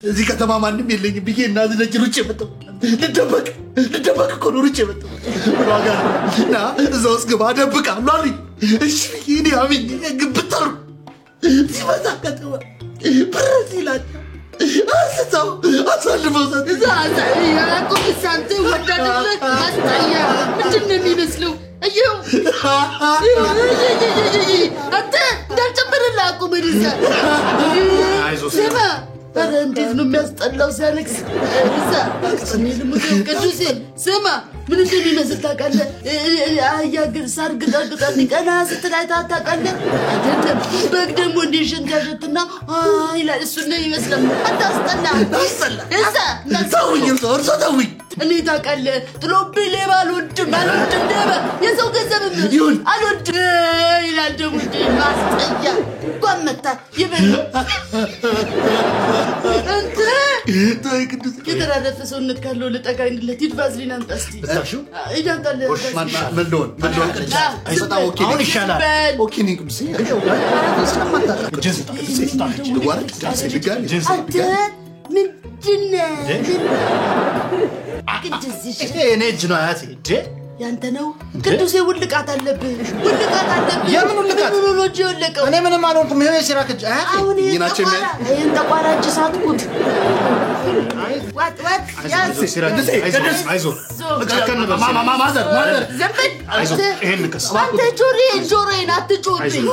እዚህ ከተማ ማንንም የለኝም ብዬ እና ልጅ ሩጬ መጣሁ ልደበቅ እኮ ነው ሩጬ መጣሁ ዋጋ እና እዛው ውስጥ ግባ ደብቃለሁ አሉኝ እሺ እኔ አምኜ ግብታሩ ሲመጣ ከተማ ብረት ይላል አስታው አሳልፈው ያቆም ሳንተ ወዳደረክ አስታያ ምንድን ነው የሚመስለው አየው አንተ እንዳልጨበረላ አቁም እዛ ስማ እንዴት ነው የሚያስጠላው ሲያለቅስ እዛ እኔ ልሙት ቅዱሴ ስማ ምን እንደሚመስል ታውቃለህ አያ ግን ሳር ግጣግጣ ሊቀና ስትላይታ ታውቃለህ አይደለም በግ ደግሞ እንዲሽንታሽትና ይላል እሱ ነው ይመስላል አታስጠላ እዛ ተውኝ ተውኝ እኔ ታውቃለህ ጥሎብኝ ሌባ አልወድም ሌባ የሰው ገንዘብ አልወድም ይላል ደግሞ ማስጠያ ጓመታ ይበል አንተ ተይ ቅዱስ ከተራረፈ ሰውነት ካለው ለጠጋኝለት ይድባዝሊን አንተ እስቲ ይዳንታለ መልዶን ቅዱስ አይሰጣ ኦኬ አሁን ይሻላል ኦኬ ነኝ ቅዱስ አንተ ምንድነው እኔ እጅ ነው አያቴ እንዴ ያንተ ነው ቅዱሴ ውልቃት አለብህ የምን ውልቃት ቴክኖሎጂ ወለቀው እኔ ምንም አልሆንኩም ይሄ ሲራከጅ አያቴ ይናቸው ይሄን ተቋራጭ ሳትኩት ዋት ያስ አይዞ ጨከን በል ማዘር ዘንበል ይሄን ንቀስ አንተ ጆሮዬን አትጮህብኝ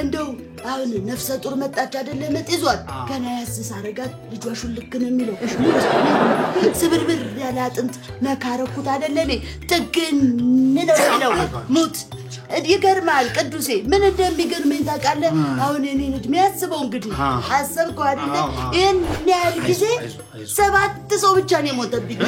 እንደው አሁን ነፍሰ ጡር መጣች አይደለ መጥይዟል ገና ያስስ አረጋት ልጇ ሹልክ ነው የሚለው ስብርብር ያለ አጥንት ነካረኩት አይደለ እኔ ጥግን ነው ሙት ይገርማል ቅዱሴ ምን እንደሚገርመኝ ታውቃለህ አሁን እኔን እድሜ ያስበው እንግዲህ አሰብከው አይደለ ይሄን ያህል ጊዜ 7 ሰው ብቻ ነው የሞተብኝ